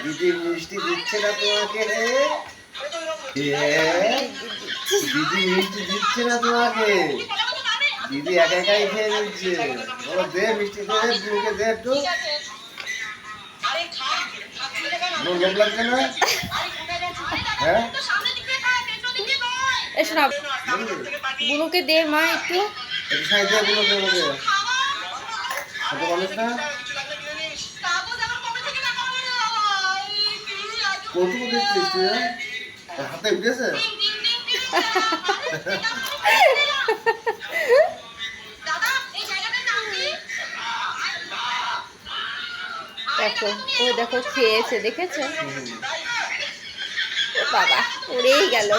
দিদি মিষ্টি দিচ্ছে না তোমাকে? দিদি মিষ্টি দিচ্ছে না তোমাকে? দিদি একা একাই খেয়ে নিচ্ছে। বলো দে মিষ্টি, দে দিদিকে, দে একটু। লোভ লাগছে না? হ্যাঁ বুনুকে দে মা একটু। একটু সাইড দিয়ে বুনুকে, বুনুকে ছোট মানুষ না? কতটুকু দিচ্ছিস তুই? হাতে উঠেছে? দেখো ও দেখো খেয়েছে, দেখেছো? বাবা উড়েই গেল।